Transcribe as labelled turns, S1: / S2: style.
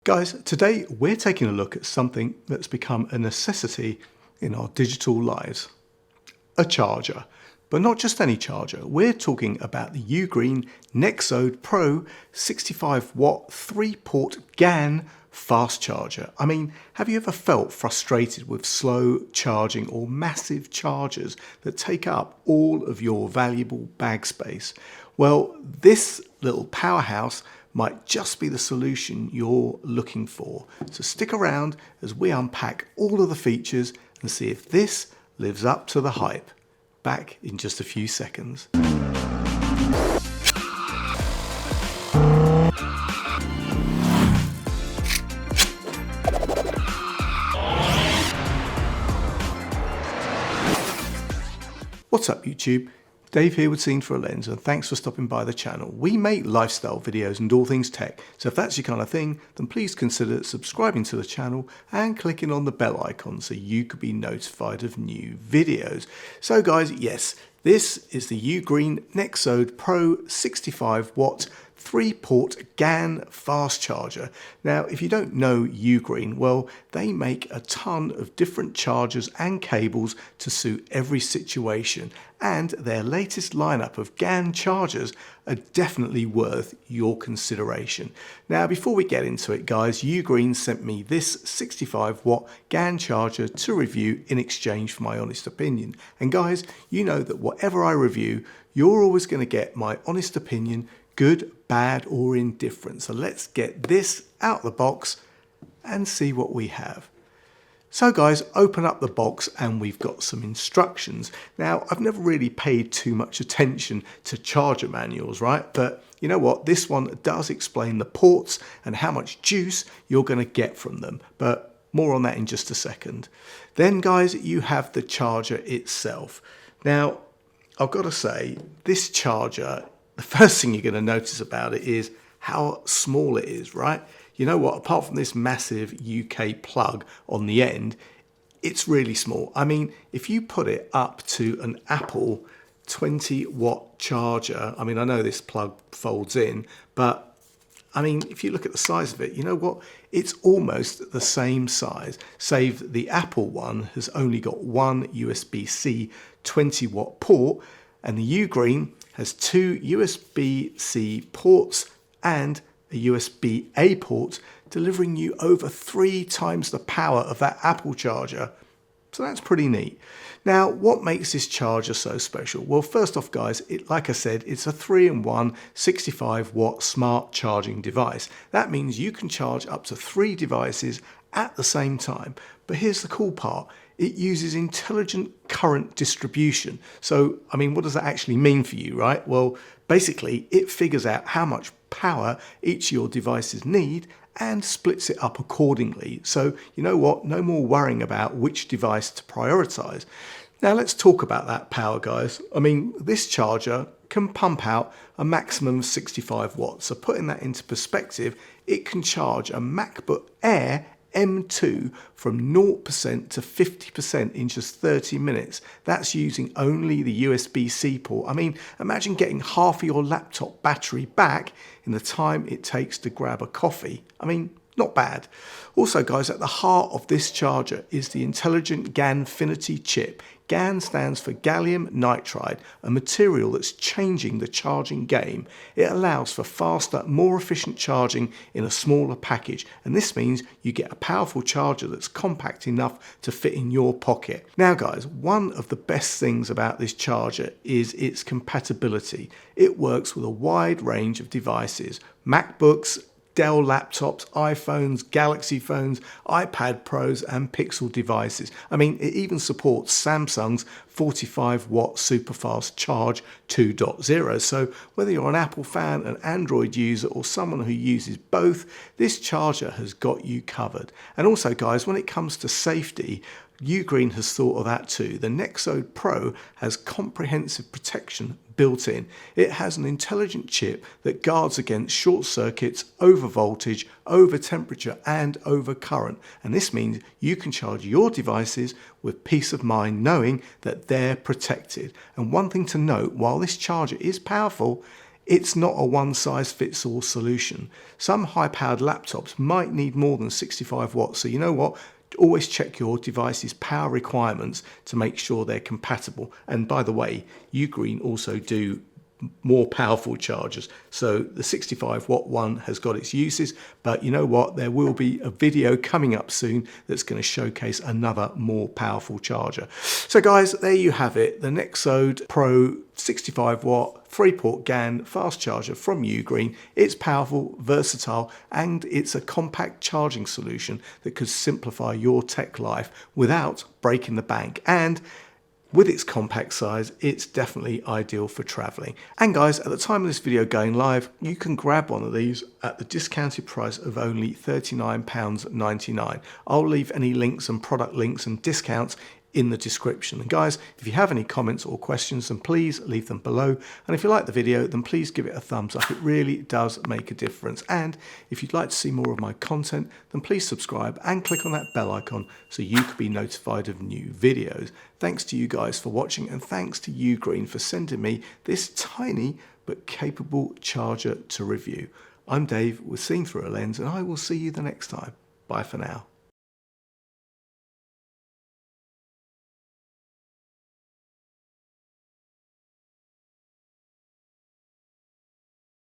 S1: Guys, today we're taking a look at something that's become a necessity in our digital lives. A charger. But not just any charger. We're talking about the UGREEN Nexode Pro 65 watt 3-port GaN fast charger. I mean, have you ever felt frustrated with slow charging or massive chargers that take up all of your valuable bag space? Well, this little powerhouse might just be the solution you're looking for. So stick around as we unpack all of the features and see if this lives up to the hype. Back in just a few seconds. What's up, YouTube? Dave here with Seen for a Lens, and thanks for stopping by the channel. We make lifestyle videos and all things tech, so if that's your kind of thing, then please consider subscribing to the channel and clicking on the bell icon so you could be notified of new videos. So guys, yes, this is the UGREEN Nexode Pro 65 watt 3-port GaN fast charger. Now, if you don't know UGREEN, well, they make a ton of different chargers and cables to suit every situation, and their latest lineup of GaN chargers are definitely worth your consideration. Now, before we get into it, guys, UGREEN sent me this 65 watt GaN charger to review in exchange for my honest opinion. And guys, you know that whatever I review, you're always going to get my honest opinion, good, bad, or indifferent. So let's get this out of the box and see what we have. So guys, open up the box and we've got some instructions. Now, I've never really paid too much attention to charger manuals, right? But you know what? This one does explain the ports and how much juice you're going to get from them. But more on that in just a second. Then guys, you have the charger itself. Now, I've got to say, this charger, the first thing you're going to notice about it is how small it is, right? You know what, apart from this massive UK plug on the end, it's really small. I mean, if you put it up to an Apple 20 watt charger, I mean, I know this plug folds in, but I mean, if you look at the size of it, you know what? It's almost the same size, save the Apple one has only got one USB-C 20 watt port, and the UGREEN has two USB-C ports and a USB-A port, delivering you over 3 times the power of that Apple charger. So that's pretty neat. Now, what makes this charger so special? Well, first off, guys, like I said, it's a 3-in-1 65 watt smart charging device. That means you can charge up to 3 devices at the same time. But here's the cool part. It uses intelligent current distribution. So, I mean, what does that actually mean for you, right? Well, basically, it figures out how much power each of your devices need and splits it up accordingly. So, you know what? No more worrying about which device to prioritize. Now, let's talk about that power, guys. I mean, this charger can pump out a maximum of 65 watts. So putting that into perspective, it can charge a MacBook Air M2 from 0% to 50% in just 30 minutes. That's using only the USB-C port. I mean, imagine getting half of your laptop battery back in the time it takes to grab a coffee. I mean, not bad. Also, guys, at the heart of this charger is the intelligent GaNinfinity Chip. GaN stands for gallium nitride, a material that's changing the charging game. It allows for faster, more efficient charging in a smaller package, and this means you get a powerful charger that's compact enough to fit in your pocket. Now guys, one of the best things about this charger is its compatibility. It works with a wide range of devices: MacBooks, Dell laptops, iPhones, Galaxy phones, iPad Pros and Pixel devices. I mean, it even supports Samsung's 45 watt superfast charge 2.0. So whether you're an Apple fan, an Android user or someone who uses both, this charger has got you covered. And also guys, when it comes to safety, UGREEN has thought of that too. The Nexode Pro has comprehensive protection built in. It has an intelligent chip that guards against short circuits, over voltage, over temperature and over current. And this means you can charge your devices with peace of mind knowing that they're protected. And one thing to note, while this charger is powerful, it's not a one-size-fits-all solution. Some high-powered laptops might need more than 65 watts, so you know what? Always check your device's power requirements to make sure they're compatible. And by the way, UGREEN also do more powerful chargers. So the 65 watt one has got its uses, but you know what? There will be a video coming up soon that's going to showcase another more powerful charger. So guys, there you have it. The Nexode Pro 65 watt 3-port GaN fast charger from UGREEN. It's powerful, versatile, and it's a compact charging solution that could simplify your tech life without breaking the bank. And with its compact size, it's definitely ideal for traveling. And guys, at the time of this video going live, you can grab one of these at the discounted price of only £39.99. I'll leave any links and product links and discounts in the description. And guys, if you have any comments or questions, then please leave them below. And if you like the video, then please give it a thumbs up. It really does make a difference. And if you'd like to see more of my content, then please subscribe and click on that bell icon so you can be notified of new videos. Thanks to you guys for watching, and thanks to UGREEN for sending me this tiny but capable charger to review. I'm Dave with Seeing Through a Lens, and I will see you the next time. Bye for now.